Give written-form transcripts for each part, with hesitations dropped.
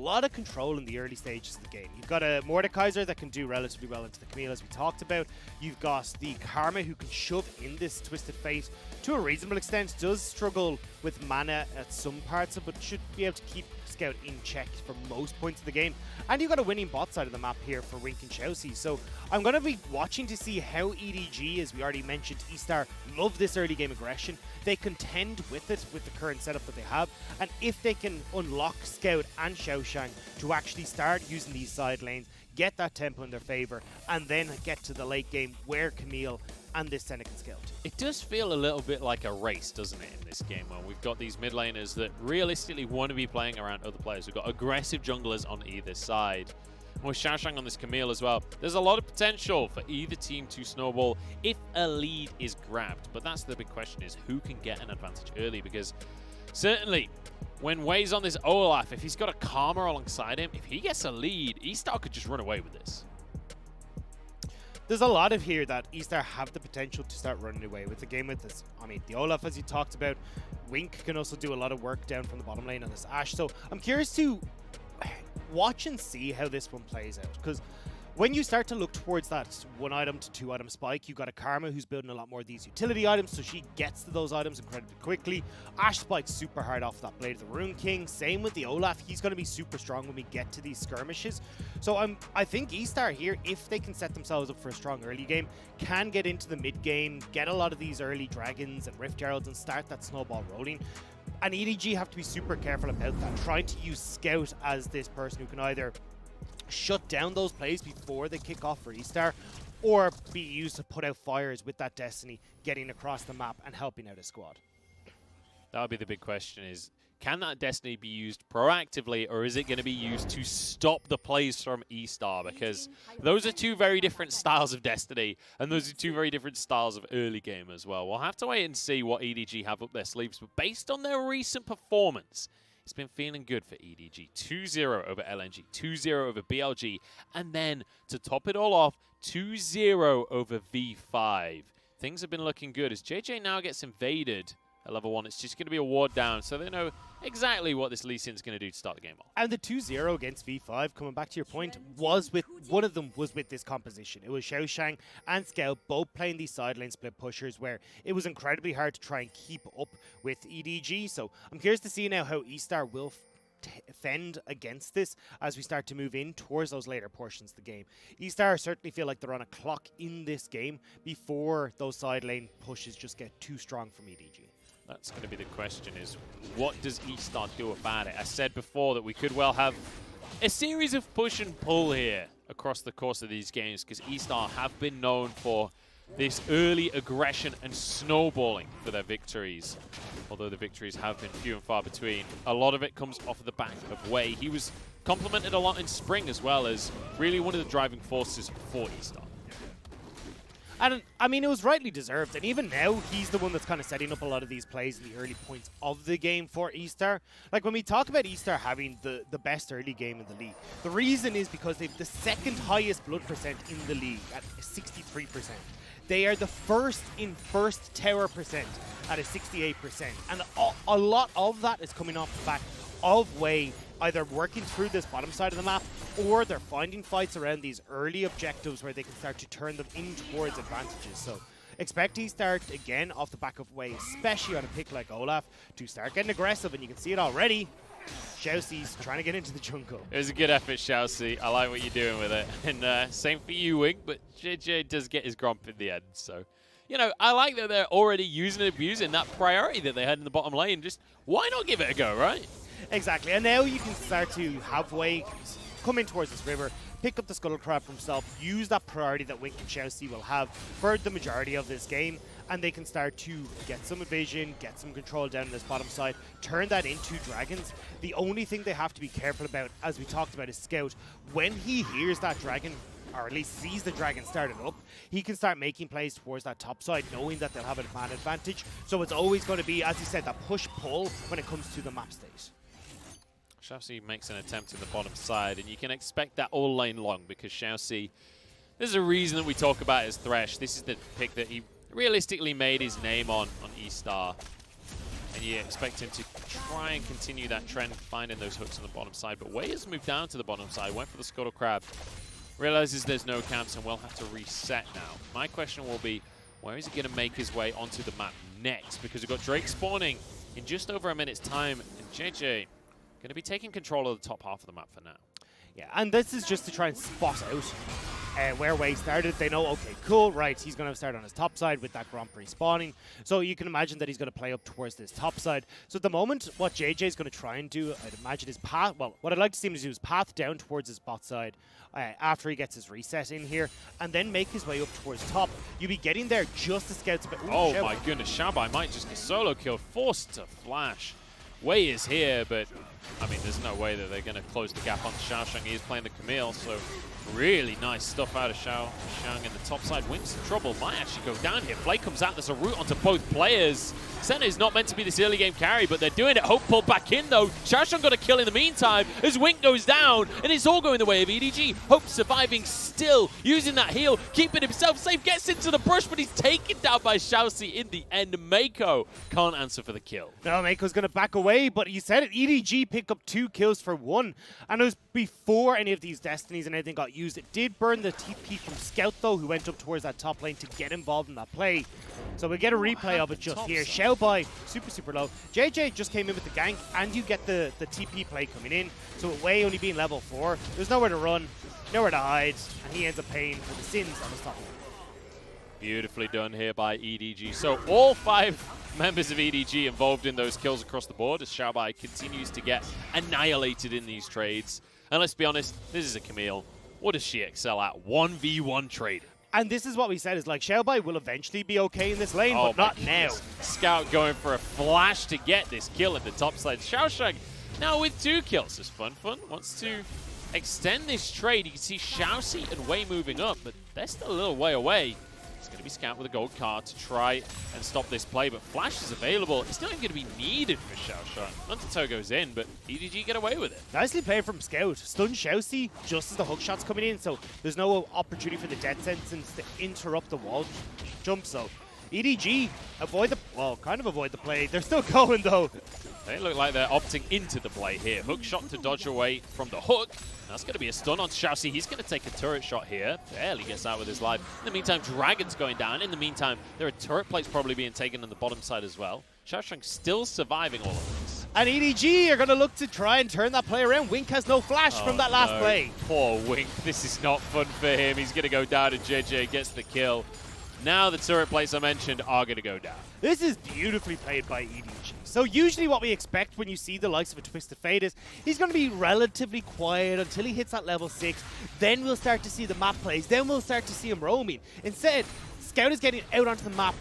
A lot of control in the early stages of the game. You've got a Mordekaiser that can do relatively well into the Camille, as we talked about. You've got the Karma who can shove in this Twisted Fate to a reasonable extent. Does struggle with mana at some parts of it, but should be able to keep Scout in check for most points of the game. And you've got a winning bot side of the map here for Wink and ShiauC. So I'm going to be watching to see how EDG, as we already mentioned, eStar love this early game aggression. They contend with it with the current setup that they have. And if they can unlock Scout and Xiaoxiang to actually start using these side lanes, get that tempo in their favor, and then get to the late game where Camille and this Senna can scale to. It does feel a little bit like a race, doesn't it, in this game, where we've got these mid laners that realistically want to be playing around other players. We've got aggressive junglers on either side. And with Xiaoxiang on this Camille as well, there's a lot of potential for either team to snowball if a lead is grabbed. But that's the big question, is who can get an advantage early? Because certainly when Wei's on this Olaf, if he's got a Karma alongside him, if he gets a lead, eStar could just run away with this. There's a lot of here that eStar have the potential to start running away with the game with this. I mean, the Olaf, as you talked about, Wink can also do a lot of work down from the bottom lane on this Ashe. So I'm curious to watch and see how this one plays out, because when you start to look towards that 1 item to 2 item spike, you've got a Karma who's building a lot more of these utility items, so she gets to those items incredibly quickly. Ashe spikes super hard off that Blade of the Rune King. Same with the Olaf. He's going to be super strong when we get to these skirmishes. So I think eStar here, if they can set themselves up for a strong early game, can get into the mid game, get a lot of these early dragons and Rift Heralds and start that snowball rolling. And EDG have to be super careful about that, trying to use Scout as this person who can either shut down those plays before they kick off for eStar, or be used to put out fires with that Destiny, getting across the map and helping out a squad. That would be the big question, is can that Destiny be used proactively, or is it going to be used to stop the plays from eStar? Because those are two very different styles of Destiny, and those are two very different styles of early game as well. We'll have to wait and see what EDG have up their sleeves, but based on their recent performance, it's been feeling good for EDG. 2-0 over LNG, 2-0 over BLG, and then to top it all off, 2-0 over V5. Things have been looking good as Jiejie now gets invaded at level 1. It's just going to be a ward down, so they know exactly what this Lee Sin's going to do to start the game off. And the 2-0 against V5, coming back to your point, was with one of them was with this composition. It was Xiaoxiang and Scout both playing these side lane split pushers, where it was incredibly hard to try and keep up with EDG. So I'm curious to see now how eStar will fend against this as we start to move in towards those later portions of the game. eStar certainly feel like they're on a clock in this game before those side lane pushes just get too strong from EDG. That's going to be the question, is what does eStar do about it? I said before that we could well have a series of push and pull here across the course of these games, because eStar have been known for this early aggression and snowballing for their victories. Although the victories have been few and far between, a lot of it comes off of the back of Wei. He was complimented a lot in spring as well as really one of the driving forces for eStar. And I mean, it was rightly deserved, and even now, he's the one that's kind of setting up a lot of these plays in the early points of the game for eStar. Like, when we talk about eStar having the best early game in the league, the reason is because they've the second highest blood percent in the league at 63%. They are the first in first tower percent at a 68%, and a lot of that is coming off the back of Wei either working through this bottom side of the map, or they're finding fights around these early objectives where they can start to turn them in towards advantages. So expect eStar again off the back of Wei, especially on a pick like Olaf, to start getting aggressive, and you can see it already. ShiauC's trying to get into the jungle. It was a good effort, ShiauC. I like what you're doing with it. And same for you, Wing, but Jiejie does get his grump in the end. So, you know, I like that they're already using and abusing that priority that they had in the bottom lane. Just why not give it a go, right? Exactly, and now you can start to have Wei come in towards this river, pick up the Scuttle Crab for himself, use that priority that Wink and ShiauC will have for the majority of this game, and they can start to get some evasion, get some control down in this bottom side, turn that into dragons. The only thing they have to be careful about, as we talked about, is Scout. When he hears that dragon, or at least sees the dragon started up, he can start making plays towards that top side, knowing that they'll have a man advantage. So it's always going to be, as you said, that push-pull when it comes to the map state. ShiauC makes an attempt in the bottom side, and you can expect that all lane long, because ShiauC, there's a reason that we talk about his Thresh. This is the pick that he realistically made his name on eStar. and you expect him to try and continue that trend, finding those hooks on the bottom side. But Wei has moved down to the bottom side, went for the Scuttle Crab, realizes there's no camps and will have to reset now. My question will be, where is he going to make his way onto the map next? Because we've got Drake spawning in just over a minute's time, and Jiejie going to be taking control of the top half of the map for now. Yeah, and this is just to try and spot out where Wei started. They know, okay, cool, right, he's going to start on his top side with that Grand Prix spawning. So you can imagine that he's going to play up towards this top side. So at the moment, what Jiejie is going to try and do, I'd imagine his path, well, what I'd like to see him do is path down towards his bot side after he gets his reset in here, and then make his way up towards top. You'll be getting there just to scouts a bit. Ooh, oh my goodness, Xiaobai might just get solo killed, forced to flash. Wei is here, but I mean, there's no way that they're going to close the gap onto Xiaoxiang. He is playing the Camille, so really nice stuff out of Xiaoxiang in the top side. Wink's in trouble, might actually go down here. Play comes out, there's a route onto both players. Senna is not meant to be this early game carry, but they're doing it. Hope pulled back in though. Xiaoxiang got a kill in the meantime as Wink goes down, and it's all going the way of EDG. Hope surviving still, using that heal, keeping himself safe, gets into the brush, but he's taken down by ShiauC in the end. Meiko can't answer for the kill. No, Meiko's going to back away, but you said it, EDG picked up 2 kills for 1, and it was before any of these Destinies and anything got used. It did burn the TP from Scout though, who went up towards that top lane to get involved in that play. So we get a replay of it just here. Xiaobai, super low. Jiejie just came in with the gank, and you get the TP play coming in. So with Wei only being level 4, there's nowhere to run, nowhere to hide, and he ends up paying for the sins on his top lane. Beautifully done here by EDG. So all 5 members of EDG involved in those kills across the board as Xiaobai continues to get annihilated in these trades. And let's be honest, this is a Camille. What does she excel at? 1v1 trading. And this is what we said, is like Xiaobai will eventually be okay in this lane, but not now. Scout going for a flash to get this kill at the top side. Xiaoxiang now with 2 kills. As Fenfen wants to extend this trade. You can see ShiauC and Wei moving up, but they're still a little way away. It's going to be Scout with a gold card to try and stop this play, but Flash is available. It's not even going to be needed for ShiauC. Undertow goes in, but EDG get away with it. Nicely played from Scout. Stun ShiauC just as the hook shot's coming in, so there's no opportunity for the death sentence to interrupt the wall jump. So EDG kind of avoid the play. They're still going though. They look like they're opting into the play here. Hook shot to dodge away from the hook. That's going to be a stun on ShiauC. He's going to take a turret shot here. Barely gets out with his life. In the meantime, Dragon's going down. In the meantime, there are turret plates probably being taken on the bottom side as well. Xiaoxiang still surviving all of this. And EDG are going to look to try and turn that play around. Wink has no flash from that last play. Poor Wink. This is not fun for him. He's going to go down, and Jiejie gets the kill. Now the turret plates I mentioned are going to go down. This is beautifully played by EDG. So usually what we expect when you see the likes of a Twisted Fate is he's going to be relatively quiet until he hits that level 6. Then we'll start to see the map plays. Then we'll start to see him roaming. Instead, Scout is getting out onto the map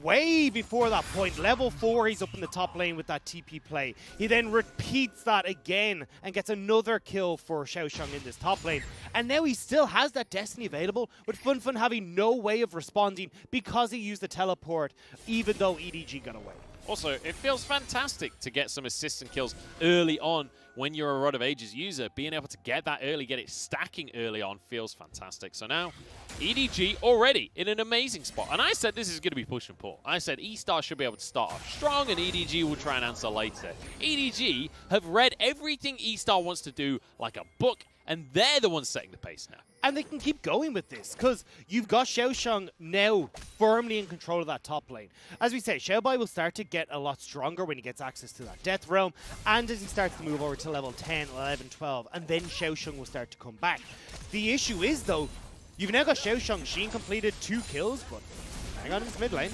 way before that point. Level 4, he's up in the top lane with that TP play. He then repeats that again and gets another kill for Xiaoxiang in this top lane. And now he still has that Destiny available, with Fenfen having no way of responding because he used the teleport, even though EDG got away. Also, it feels fantastic to get some assists and kills early on when you're a Rod of Ages user. Being able to get that early, get it stacking early on feels fantastic. So now, EDG already in an amazing spot. And I said this is going to be push and pull. I said eStar should be able to start off strong and EDG will try and answer later. EDG have read everything eStar wants to do like a book, and they're the ones setting the pace now. And they can keep going with this, because you've got Xiaoxiang now firmly in control of that top lane. As we say, Xiaobai will start to get a lot stronger when he gets access to that Death Realm, and as he starts to move over to level 10, 11, 12, and then Xiaoxiang will start to come back. The issue is, though, you've now got Xiaoxiang. She completed 2 kills, but hang on in his mid lane.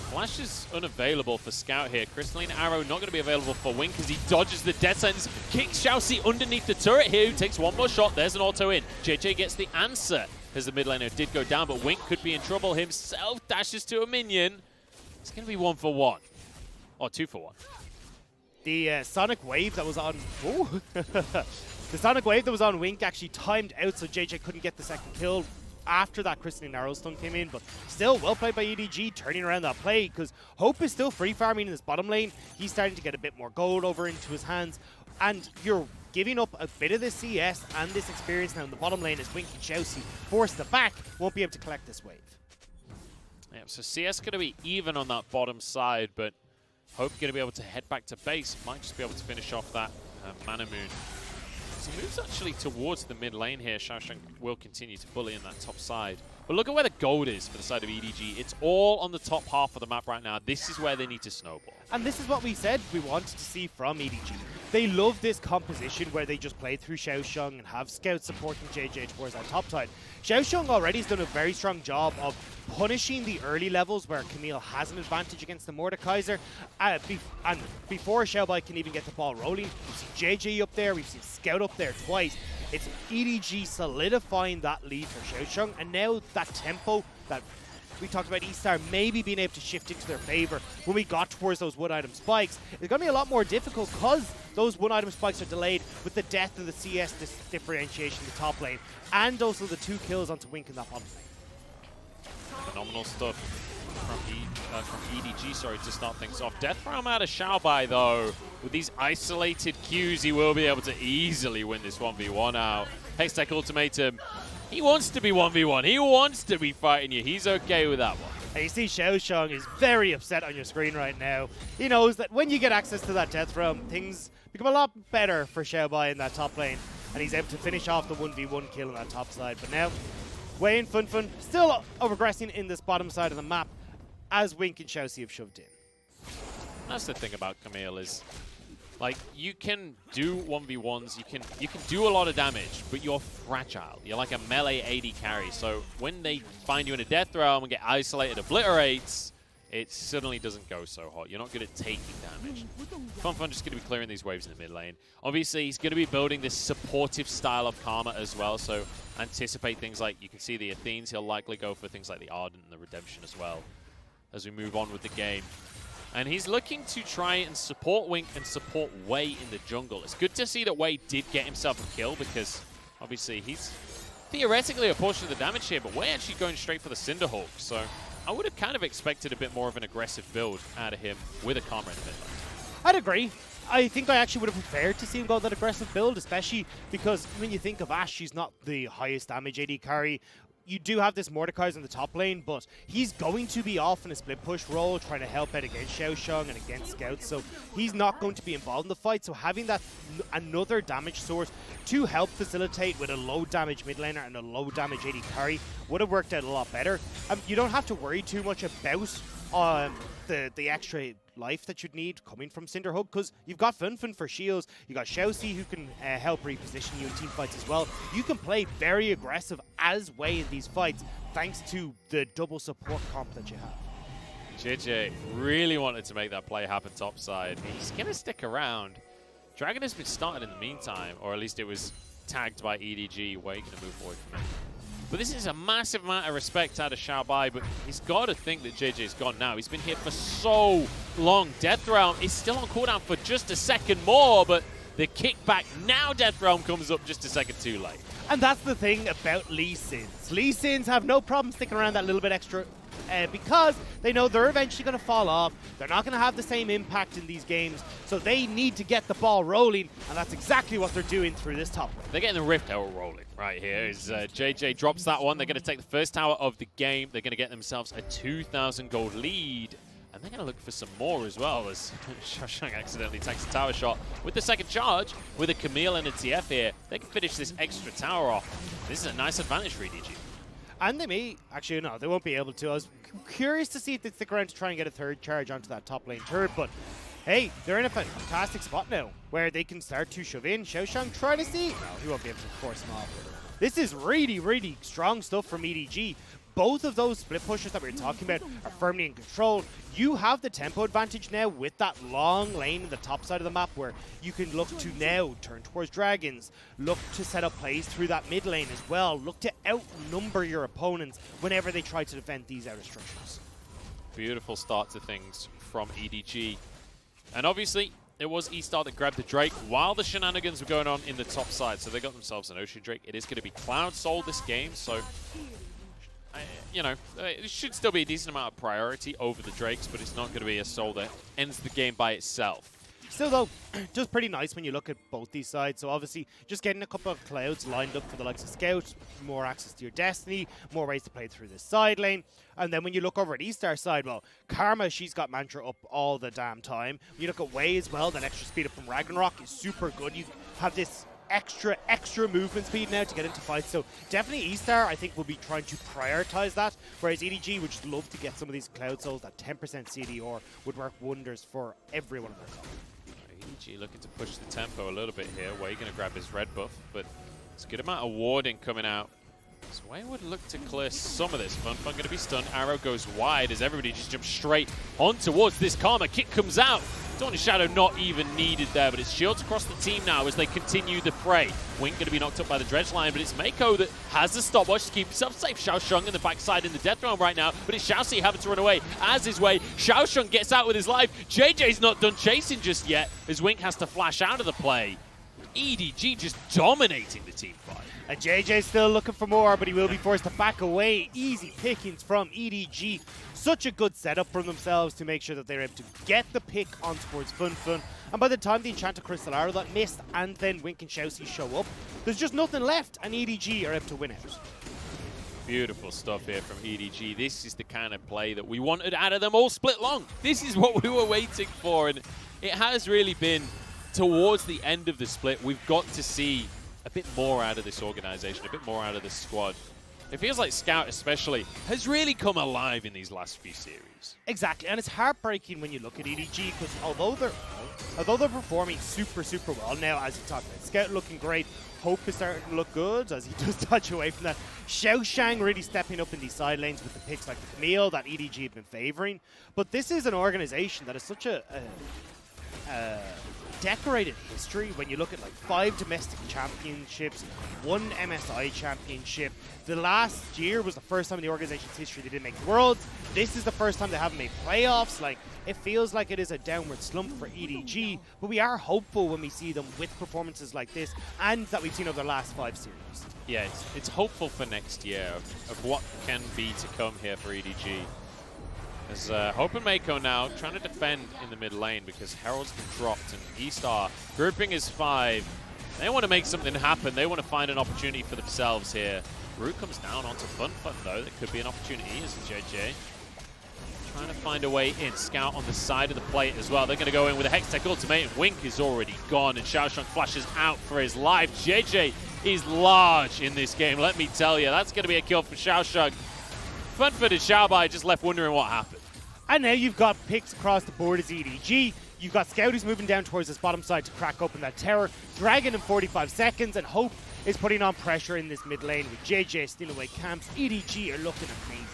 Flash is unavailable for Scout here. Crystalline Arrow not going to be available for Wink as he dodges the death sentence. Kicks ShiauC underneath the turret here, who takes one more shot. There's an auto in. Jiejie gets the answer as the mid laner did go down, but Wink could be in trouble himself. Dashes to a minion. It's going to be 1 for 1. Or 2 for 1. The Sonic Wave that was on... Ooh. The Sonic Wave that was on Wink actually timed out, so Jiejie couldn't get the second kill after that Crystalline Arrow stun came in, but still well played by EDG, turning around that play, because Hope is still free farming in this bottom lane. He's starting to get a bit more gold over into his hands, and you're giving up a bit of this CS and this experience now in the bottom lane as Wink and ShiauC forced the back, won't be able to collect this wave. Yeah, so CS going to be even on that bottom side, but Hope going to be able to head back to base. Might just be able to finish off that Mana Moon. So he moves actually towards the mid lane here. Xiaoxiang will continue to bully in that top side. But look at where the gold is for the side of EDG. It's all on the top half of the map right now. This is where they need to snowball. And this is what we said we wanted to see from EDG. They love this composition where they just play through Xiaoxiang and have scouts supporting Jiejie towards that top side. Xiaoxiang already has done a very strong job of punishing the early levels where Camille has an advantage against the Mordekaiser. And before Xiaobai can even get the ball rolling, we've seen Jiejie up there, we've seen Scout up there twice. It's EDG solidifying that lead for Xiaoxiang, and now that tempo that we talked about eStar maybe being able to shift into their favor when we got towards those one-item spikes. It's going to be a lot more difficult because those one-item spikes are delayed with the death of the CS differentiation in the top lane, and also the 2 kills onto Wink in that bottom lane. Phenomenal stuff from EDG, sorry, to start things off. Death Realm out of Xiaobai, though. With these isolated Qs, he will be able to easily win this 1v1 out. Hextech Ultimatum. He wants to be 1v1. He wants to be fighting you. He's okay with that one. And you see Xiaoxiang is very upset on your screen right now. He knows that when you get access to that Death Realm, things become a lot better for Xiaobai in that top lane. And he's able to finish off the 1v1 kill on that top side. But now, Wei and Fenfen still progressing in this bottom side of the map as Wink and ShiauC have shoved in. That's the thing about Camille is, like, you can do 1v1s, you can do a lot of damage, but you're fragile. You're like a melee AD carry, so when they find you in a Death Realm and get isolated, obliterates, it suddenly doesn't go so hot. You're not good at taking damage. Fenfen just going to be clearing these waves in the mid lane. Obviously, he's going to be building this supportive style of Karma as well, so anticipate things like, you can see the Athenes, he'll likely go for things like the Ardent and the Redemption as well as we move on with the game. And he's looking to try and support Wink and support Wei in the jungle. It's good to see that Wei did get himself a kill because obviously he's theoretically a portion of the damage here, but Wei actually going straight for the Cinderhawk. So I would have kind of expected a bit more of an aggressive build out of him with a Karma in the mid lane. I'd agree. I think I actually would have preferred to see him go that aggressive build, especially because when you think of Ashe, she's not the highest damage AD carry. You do have this Mordekaiser in the top lane, but he's going to be off in a split push role, trying to help out against Xiaoxiang and against Scouts, so he's not going to be involved in the fight. So having that another damage source to help facilitate with a low damage mid laner and a low damage AD carry would have worked out a lot better. You don't have to worry too much about the extra life that you'd need coming from Cinderhawk, because you've got Fenfen for shields, you got ShiauC who can help reposition you in team fights as well. You can play very aggressive as Wei in these fights thanks to the double support comp that you have. Jiejie really wanted to make that play happen topside. He's going to stick around. Dragon has been started in the meantime, or at least it was tagged by EDG. Wei going to move forward from it. But this is a massive amount of respect out of Xiaobai, but he's got to think that Jiejie is gone now. He's been here for so long. Death Realm is still on cooldown for just a second more, but the kickback, now Death Realm comes up just a second too late. And that's the thing about Lee Sins. Lee Sins have no problem sticking around that little bit extra because they know they're eventually going to fall off. They're not going to have the same impact in these games, so they need to get the ball rolling, and that's exactly what they're doing through this top lane. They're getting the Rift Tower rolling right here. As Jiejie drops that one, they're going to take the first tower of the game. They're going to get themselves a 2,000 gold lead, and they're going to look for some more as well, as Xiaoxiang accidentally takes a tower shot. With the second charge, with a Camille and a TF here, they can finish this extra tower off. This is a nice advantage for EDG. And they may, actually no, they won't be able to. I was curious to see if they stick around to try and get a third charge onto that top lane turret, but hey, they're in a fantastic spot now where they can start to shove in. Xiaoxiang trying to see. No, he won't be able to force him off. This is really, really strong stuff from EDG. Both of those split pushers that we were talking about are firmly in control. You have the tempo advantage now with that long lane in the top side of the map where you can look to now turn towards dragons, look to set up plays through that mid lane as well, look to outnumber your opponents whenever they try to defend these outer structures. Beautiful start to things from EDG. And obviously, it was eStar that grabbed the Drake while the shenanigans were going on in the top side. So they got themselves an Ocean Drake. It is going to be Cloud Soul this game, so you know, it should still be a decent amount of priority over the Drakes, but it's not going to be a soul that ends the game by itself. Still though, just pretty nice when you look at both these sides. So obviously, just getting a couple of clouds lined up for the likes of Scout, more access to your Destiny, more ways to play through the side lane. And then when you look over at eStar side, well, Karma, she's got Mantra up all the damn time. When you look at Wei as well, that extra speed up from Ragnarok is super good. You have this extra movement speed now to get into fights. So definitely eStar, I think, will be trying to prioritize that, whereas EDG would just love to get some of these Cloud Souls. That 10% CDR would work wonders for every one of their cards. EDG looking to push the tempo a little bit here. Wei going to grab his red buff, but it's a good amount of warding coming out. So Wei would look to clear some of this. Fenfen going to be stunned. Arrow goes wide as everybody just jumps straight on towards this Karma. Kick comes out. Dawn's Shadow not even needed there, but it's shields across the team now as they continue the fray. Wink going to be knocked up by the Dredge line, but it's Meiko that has the stopwatch to keep himself safe. Xiaoxiang in the backside in the death realm right now, but it's ShiauC having to run away as his way. Xiaoxiang gets out with his life. Jiejie's not done chasing just yet as Wink has to flash out of the play. EDG just dominating the team fight. And Jiejie's still looking for more, but he will be forced to back away. Easy pickings from EDG. Such a good setup from themselves to make sure that they're able to get the pick on towards Fenfen. And by the time the Enchanted Crystal Arrow that missed and then Wink and ShiauC show up, there's just nothing left, and EDG are able to win it. Beautiful stuff here from EDG. This is the kind of play that we wanted out of them all split long. This is what we were waiting for, and it has really been towards the end of the split. We've got to see a bit more out of this organization, a bit more out of this squad. It feels like Scout especially has really come alive in these last few series. Exactly, and it's heartbreaking when you look at EDG because although they're performing super well now, as you talked about, Scout looking great, Hope is starting to look good as he does touch away from that. Xiaoxiang really stepping up in these side lanes with the picks like the Camille that EDG have been favoring. But this is an organization that is such a decorated history when you look at like 5 domestic championships, 1 MSI championship. The last year was the first time in the organization's history they didn't make Worlds. This is the first time they haven't made playoffs. Like, it feels like it is a downward slump for EDG, but we are hopeful when we see them with performances like this and that we've seen over the last 5 series. Yeah, it's hopeful for next year of what can be to come here for EDG. As Hope and Meiko now trying to defend in the mid lane because Herald's been dropped and eStar grouping is 5. They want to make something happen. They want to find an opportunity for themselves here. Root comes down onto Fenfen though. That could be an opportunity as Jiejie trying to find a way in. Scout on the side of the plate as well. They're going to go in with a Hextech ultimate. Wink is already gone and Xiaoxiang flashes out for his life. Jiejie is large in this game, let me tell you. That's going to be a kill for Xiaoxiang. Fenfen and Xiaobai just left wondering what happened. And now you've got picks across the board as EDG. You've got Scout who's moving down towards this bottom side to crack open that tower. Dragon in 45 seconds, and Hope is putting on pressure in this mid lane with Jiejie stealing away camps. EDG are looking amazing.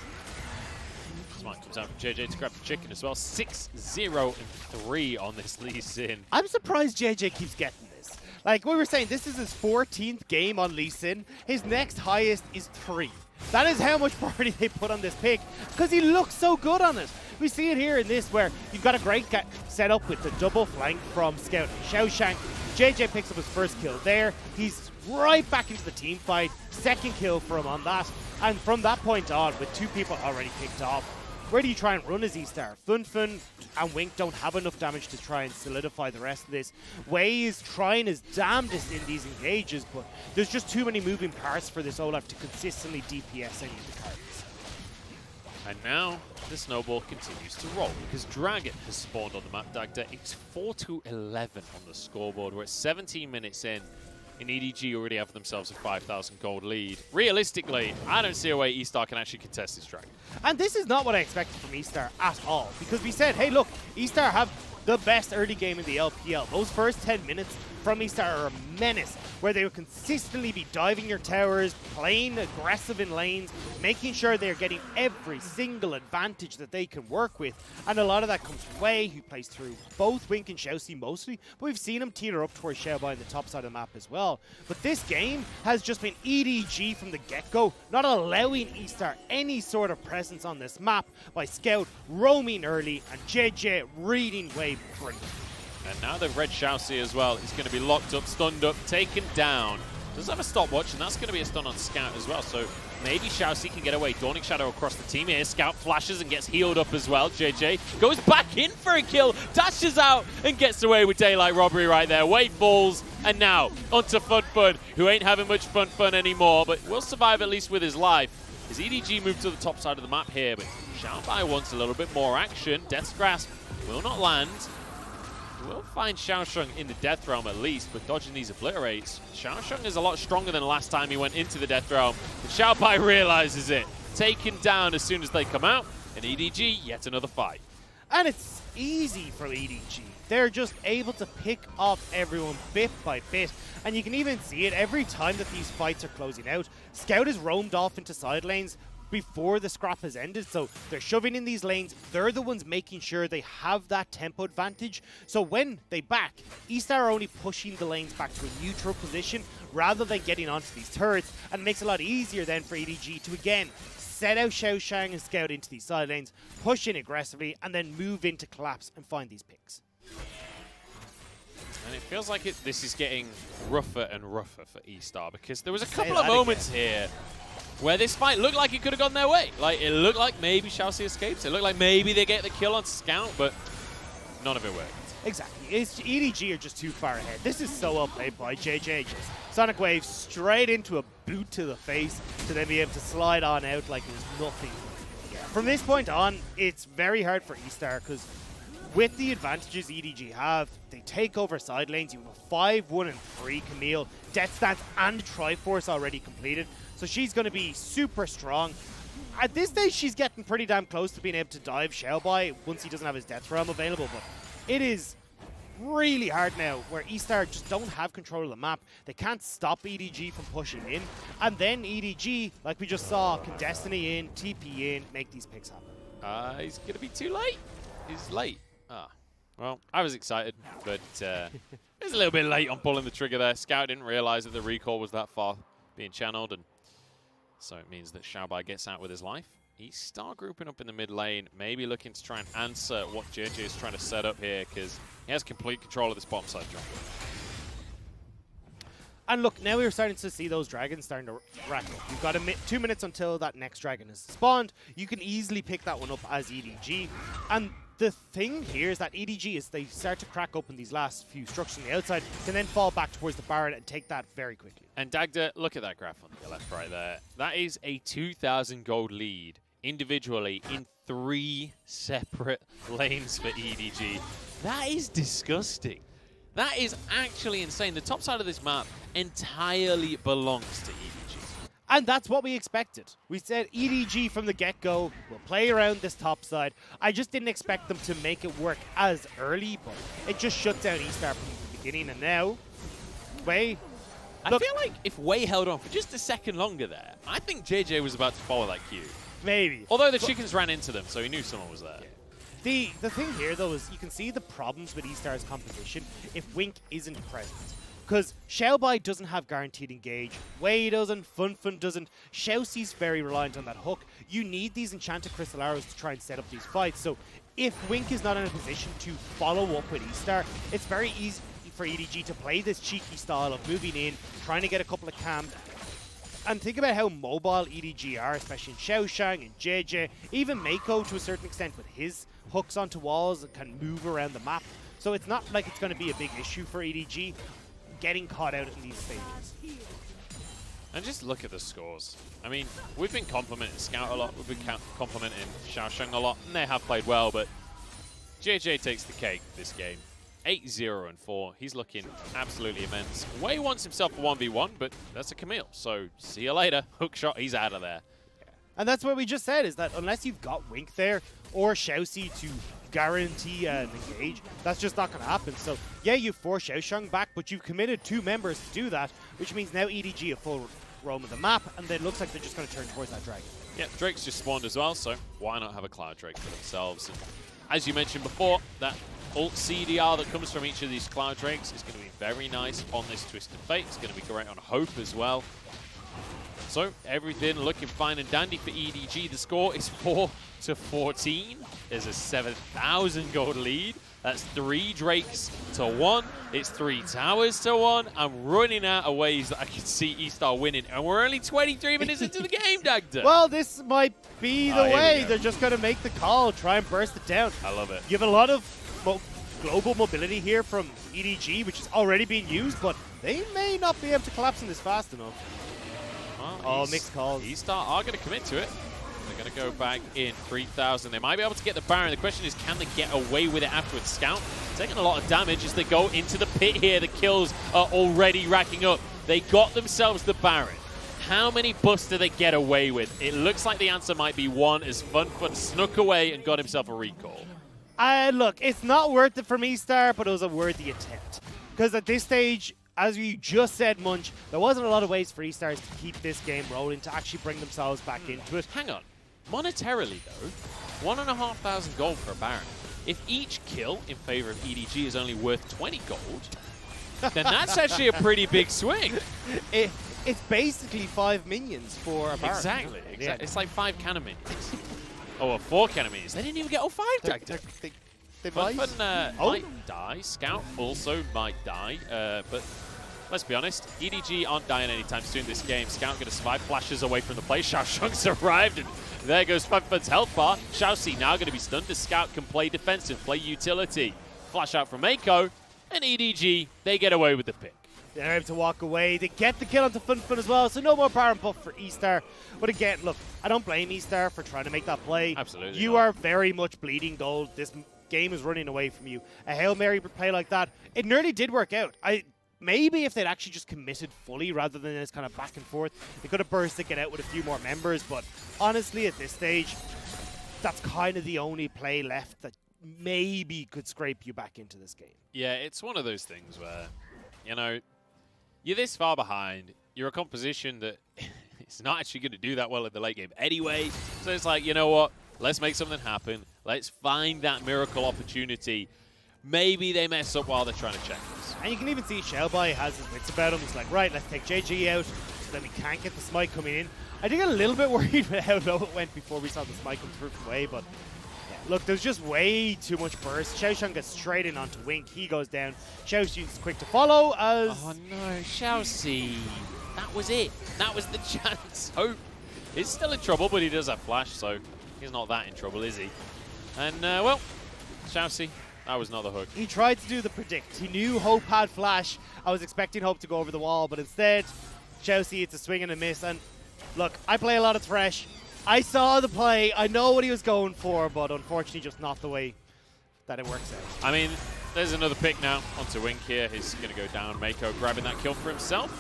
Smart comes out from Jiejie to grab the chicken as well. 6-0-3 on this Lee Sin. I'm surprised Jiejie keeps getting this. Like we were saying, this is his 14th game on Lee Sin. His next highest is 3. That is how much priority they put on this pick because he looks so good on it. We see it here in this where you've got a great set up with the double flank from Scout and Xiaoxiang. Jiejie picks up his first kill there. He's right back into the team fight. Second kill for him on that. And from that point on, with 2 people already picked off, where do you try and run as eStar? Fenfen and Wink don't have enough damage to try and solidify the rest of this. Wei is trying his damnedest in these engages, but there's just too many moving parts for this Olaf to consistently DPS any of the cards. And now the snowball continues to roll because Dragon has spawned on the map. Dagda, it's 4-11 on the scoreboard. We're at 17 minutes in. EDG already have themselves a 5,000 gold lead. Realistically, I don't see a way eStar can actually contest this Dragon. And this is not what I expected from eStar at all, because we said, hey look, eStar have the best early game in the LPL. Those first 10 minutes from eStar are a menace, where they will consistently be diving your towers, playing aggressive in lanes, making sure they're getting every single advantage that they can work with. And a lot of that comes from Wei, who plays through both Wink and ShiauC mostly, but we've seen him teeter up towards Xiaobai on the top side of the map as well. But this game has just been EDG from the get-go, not allowing eStar any sort of presence on this map by Scout roaming early and Jiejie reading Wei brilliantly. And now the red ShiauC as well is going to be locked up, stunned up, taken down. Does have a stopwatch, and that's going to be a stun on Scout as well. So maybe ShiauC can get away. Dawning Shadow across the team here. Scout flashes and gets healed up as well. Jiejie goes back in for a kill, dashes out and gets away with daylight robbery right there. Wait falls, and now onto Fenfen, who ain't having much fun anymore, but will survive at least with his life. His EDG moved to the top side of the map here, but Xiaobai wants a little bit more action. Death's Grasp will not land. We'll find Xiaoxiang in the Death Realm at least, but dodging these obliterates. Xiaoxiang is a lot stronger than last time he went into the Death Realm. And Xiaobai realizes it. Taken down as soon as they come out. And EDG, yet another fight. And it's easy for EDG. They're just able to pick off everyone bit by bit. And you can even see it every time that these fights are closing out. Scout is roamed off into side lanes before the scrap has ended, so they're shoving in these lanes. They're the ones making sure they have that tempo advantage. So when they back, eStar are only pushing the lanes back to a neutral position rather than getting onto these turrets, and it makes it a lot easier then for EDG to again set out Xiaoxiang and Scout into these side lanes, push in aggressively, and then move into collapse and find these picks. And it feels like this is getting rougher and rougher for eStar, because there was a couple of moments here where this fight looked like it could have gone their way. Like, it looked like maybe ShiauC escapes. It looked like maybe they get the kill on Scout, but none of it worked. Exactly. EDG are just too far ahead. This is so well played by Jiejie. Just Sonic Wave straight into a boot to the face to then be able to slide on out like it was nothing. Yeah. From this point on, it's very hard for eStar because with the advantages EDG have, they take over side lanes. You have a 5, 1, and 3 Camille, Death Stance, and Triforce already completed. So she's going to be super strong. At this stage, she's getting pretty damn close to being able to dive Xiaobai once he doesn't have his Death Realm available. But it is really hard now where eStar just don't have control of the map. They can't stop EDG from pushing in. And then EDG, like we just saw, can Destiny in, TP in, make these picks happen. He's going to be too late. He's late. Well, I was excited, but it was a little bit late on pulling the trigger there. Scout didn't realize that the recall was that far being channeled, and so it means that Xiaobai gets out with his life. eStar grouping up in the mid lane, maybe looking to try and answer what Jiejie is trying to set up here, because he has complete control of this bottom side jungle. And look, now we're starting to see those dragons starting to rack up. You've got 2 minutes until that next dragon is spawned. You can easily pick that one up as EDG. And the thing here is that EDG, as they start to crack open these last few structures on the outside, can then fall back towards the Baron and take that very quickly. And Dagda, look at that graph on the left right there. That is a 2,000 gold lead individually in 3 separate lanes for EDG. That is disgusting. That is actually insane. The top side of this map entirely belongs to EDG. And that's what we expected. We said EDG from the get-go will play around this top side. I just didn't expect them to make it work as early, but it just shut down eStar from the beginning. And now, Wei... I feel like if Wei held on for just a second longer there, I think Jiejie was about to follow that cue. Maybe. Although the chickens ran into them, so he knew someone was there. Yeah. The thing here, though, is you can see the problems with eStar's composition if Wink isn't present. Because Xiaobai doesn't have guaranteed engage, Wei doesn't, Fenfen doesn't, ShiauC's very reliant on that hook. You need these enchanted crystal arrows to try and set up these fights. So if Wink is not in a position to follow up with eStar, it's very easy for EDG to play this cheeky style of moving in, trying to get a couple of camps. And think about how mobile EDG are, especially in Xiaoxiang and Jiejie, even Meiko to a certain extent with his hooks onto walls and can move around the map. So it's not like it's going to be a big issue for EDG getting caught out in these stages. And just look at the scores. I mean, we've been complimenting Scout a lot, we've been complimenting Xiaoxiang a lot, and they have played well, but Jiejie takes the cake this game. 8-0-4. He's looking absolutely immense. Wei wants himself a 1v1, but that's a Camille, so see you later. Hook shot, he's out of there. And that's what we just said, is that unless you've got Wink there or ShiauC to guarantee an engage, that's just not going to happen. So, yeah, you force Xiaoxiang back, but you've committed 2 members to do that, which means now EDG have full roam of the map, and then it looks like they're just going to turn towards that dragon. Yeah, Drake's just spawned as well, so why not have a Cloud Drake for themselves? And as you mentioned before, that ult CDR that comes from each of these Cloud Drakes is going to be very nice on this Twisted Fate. It's going to be great on Hope as well. So everything looking fine and dandy for EDG. The score is 4-14. There's a 7,000 gold lead. That's 3 Drakes to 1. It's 3 towers to 1. I'm running out of ways that I can see eStar winning. And we're only 23 minutes into the game, Dagda. Well, this might be the way. Go. They're just going to make the call, try and burst it down. I love it. You have a lot of global mobility here from EDG, which is already being used, but they may not be able to collapse on this fast enough. Well, mixed calls. eStar are going to commit to it. They're going to go back in 3,000. They might be able to get the Baron. The question is, can they get away with it afterwards? Scout taking a lot of damage as they go into the pit here. The kills are already racking up. They got themselves the Baron. How many buffs do they get away with? It looks like the answer might be 1, as Fenfen snuck away and got himself a recall. Look, it's not worth it from eStar, but it was a worthy attempt. Because at this stage, as you just said, Munch, there wasn't a lot of ways for eStars to keep this game rolling, to actually bring themselves back into it. Hang on. Monetarily, though, 1,500 gold for a Baron. If each kill in favor of EDG is only worth 20 gold, then that's actually a pretty big swing. It's basically 5 minions for a Baron. Exactly. Yeah. It's like 5 cannon minions. Oh, 4 cannon minions. They didn't even get all 5 tagged. They might. Might die. Scout also might die. But let's be honest, EDG aren't dying anytime soon this game. Scout going to survive. Flashes away from the play. Xiaoxiang's arrived, and there goes Fenfen's health bar. ShiauC now going to be stunned. The Scout can play defensive, play utility. Flash out from Meiko, and EDG, they get away with the pick. They're able to walk away. They get the kill onto Fenfen as well, so no more Baron buff for eStar. But again, look, I don't blame eStar for trying to make that play. Absolutely You not. are very much bleeding gold. This game is running away from you. A Hail Mary play like that, it nearly did work out. Maybe if they'd actually just committed fully rather than this kind of back and forth, they could have burst it out with a few more members. But honestly, at this stage, that's kind of the only play left that maybe could scrape you back into this game. Yeah, it's one of those things where, you know, you're this far behind. You're a composition that it's not actually going to do that well in the late game anyway. So it's like, you know what? Let's make something happen. Let's find that miracle opportunity. Maybe they mess up while they're trying to check this. And you can even see Xiaobai has his wits about him. He's like, right, let's take Jiejie out so that we can't get the smite coming in. I did get a little bit worried about how low it went before we saw the smite come through from Wei, but yeah, look, there's just way too much burst. Xiaoxiang gets straight in onto Wink. He goes down. Xiaoxiang's quick to follow as... Oh no, ShiauC. That was it. That was the chance. Hope is still in trouble, but he does have flash, so he's not that in trouble, is he? And, well, ShiauC, that was not the hook. He tried to do the predict. He knew Hope had flash. I was expecting Hope to go over the wall, but instead, ShiauC, it's a swing and a miss. And look, I play a lot of Thresh. I saw the play. I know what he was going for, but unfortunately just not the way that it works out. I mean, there's another pick now onto Wink here. He's going to go down. Meiko grabbing that kill for himself.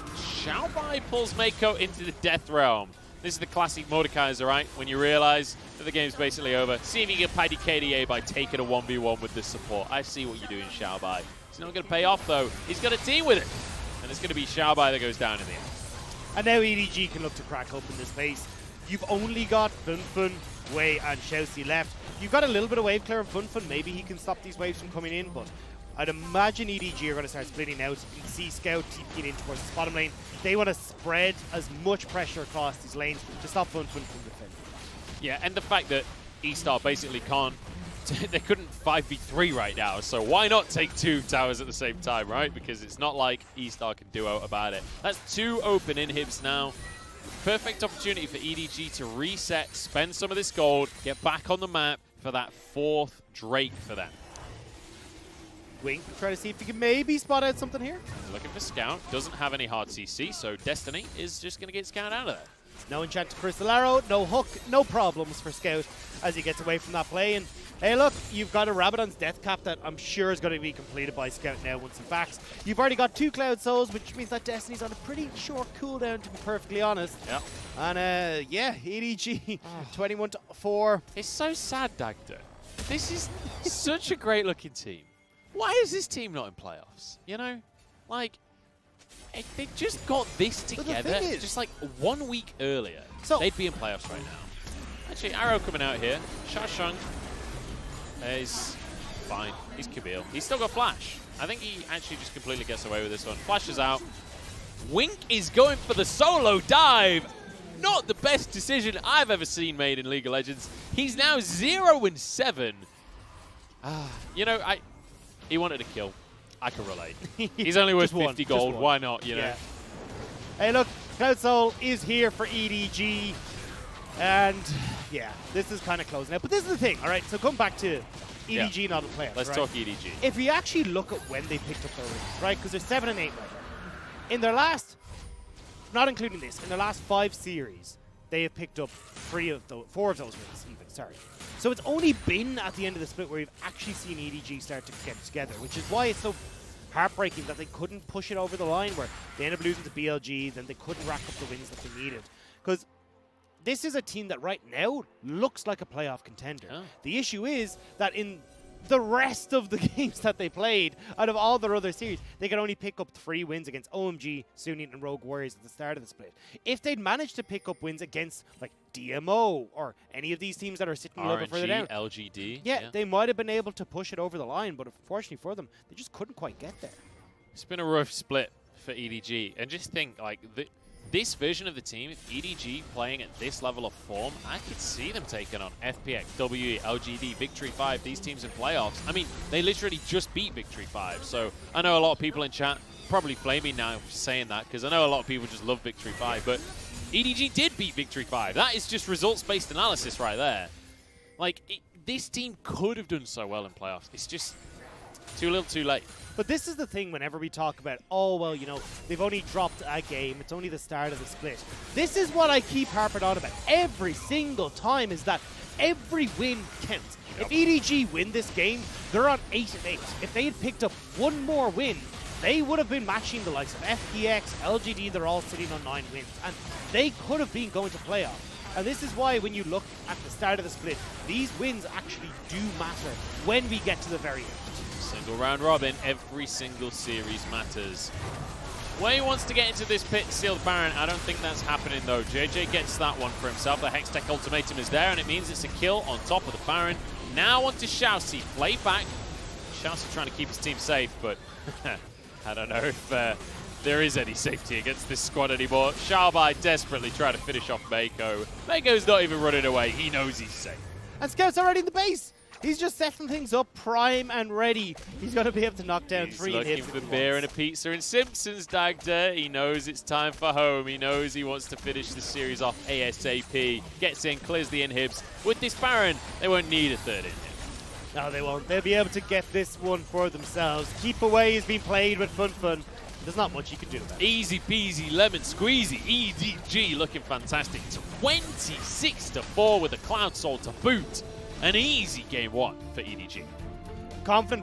Xiaobai pulls Meiko into the death realm. This is the classic Mordekaiser, right? When you realize that the game's basically over, see if you can pay the KDA by taking a 1v1 with this support. I see what you're doing, Xiaobai. It's not going to pay off, though. He's got a team with it. And it's going to be Xiaobai that goes down in the end. And now EDG can look to crack open this space. You've only got Fenfen, Wei, and ShiauC left. You've got a little bit of wave clear on Fenfen. Maybe he can stop these waves from coming in, but I'd imagine EDG are going to start splitting out. You can see Scout TPing in towards the bottom lane. They want to spread as much pressure across these lanes to stop Fenfen from defending. Yeah, and the fact that eStar basically can't, they couldn't 5v3 right now, so why not take 2 towers at the same time, right? Because it's not like eStar can do out about it. That's 2 open inhibs now. Perfect opportunity for EDG to reset, spend some of this gold, get back on the map for that 4th Drake for them. Wink, try to see if he can maybe spot out something here. Looking for Scout, doesn't have any hard CC, so Destiny is just going to get Scout out of there. No enchanted Crystal Arrow, no hook, no problems for Scout as he gets away from that play. And hey, look, you've got a Rabadon's Death Cap that I'm sure is going to be completed by Scout now once he backs. You've already got 2 Cloud Souls, which means that Destiny's on a pretty short cooldown, to be perfectly honest. Yeah. And yeah, EDG 21-4. It's so sad, Dagda. This is such a great looking team. Why is this team not in playoffs? You know, like, they just got this together just like 1 week earlier. So they'd be in playoffs right now. Actually, Arrow coming out here. Xiaoxiang is fine. He's Camille. He's still got flash. I think he actually just completely gets away with this one. Flashes out. Wink is going for the solo dive. Not the best decision I've ever seen made in League of Legends. He's now 0-7. You know, He wanted a kill. I can relate. He's only worth 50 gold. Why not, you know? Yeah. Hey, look, Cloud Soul is here for EDG. And, yeah, this is kind of close now. But this is the thing, all right? So come back to EDG not a playoffs, Let's talk EDG. If you actually look at when they picked up their wins, right? Because they're 7 and 8 right now. In their last, not including this, in their last 5 series, they have picked up 4 of those wins even, sorry. So it's only been at the end of the split where we've actually seen EDG start to get together, which is why it's so heartbreaking that they couldn't push it over the line, where they ended up losing to BLG, then they couldn't rack up the wins that they needed. Because this is a team that right now looks like a playoff contender. Oh. The issue is that in the rest of the games that they played, out of all their other series, they could only pick up 3 wins against OMG, Sunny, and Rogue Warriors at the start of the split. If they'd managed to pick up wins against like DMO or any of these teams that are sitting a little bit further down, LGD, yeah, they might have been able to push it over the line, but unfortunately for them, they just couldn't quite get there. It's been a rough split for EDG, and just think like this version of the team, if EDG playing at this level of form, I could see them taking on FPX, WE, LGD, Victory 5, these teams in playoffs. I mean, they literally just beat Victory 5. So I know a lot of people in chat probably flame me now for saying that, because I know a lot of people just love Victory 5, but EDG did beat Victory 5. That is just results-based analysis right there. Like, this team could have done so well in playoffs. It's just too little too late. But this is the thing whenever we talk about, oh, well, you know, they've only dropped a game. It's only the start of the split. This is what I keep harping on about every single time, is that every win counts. Yep. If EDG win this game, they're on 8 and 8. If they had picked up one more win, they would have been matching the likes of FPX, LGD. They're all sitting on 9 wins. And they could have been going to playoff. And this is why when you look at the start of the split, these wins actually do matter when we get to the very end. Single round robin, every single series matters. Way wants to get into this pit, steal the Baron. I don't think that's happening though. Jiejie gets that one for himself. The Hextech ultimatum is there, and it means it's a kill on top of the Baron. Now on to ShiauC. Play back. ShiauC trying to keep his team safe, but I don't know if there is any safety against this squad anymore. Xiaobai desperately trying to finish off Meiko. Meiko's not even running away. He knows he's safe. And Scout's already in the base. He's just setting things up, prime and ready. He's going to be able to knock down 3 hits. He's looking for beer and a pizza in Simpsons, Dagda. He knows it's time for home. He knows he wants to finish the series off ASAP. Gets in, clears the inhibs. With this Baron, they won't need a 3rd inhib. No, they won't. They'll be able to get this one for themselves. Keep away has been played with Fenfen. There's not much you can do about it. Easy peasy, lemon squeezy. EDG looking fantastic. 26-4 with a Cloud Soul to boot. An easy game 1 for EDG. Confident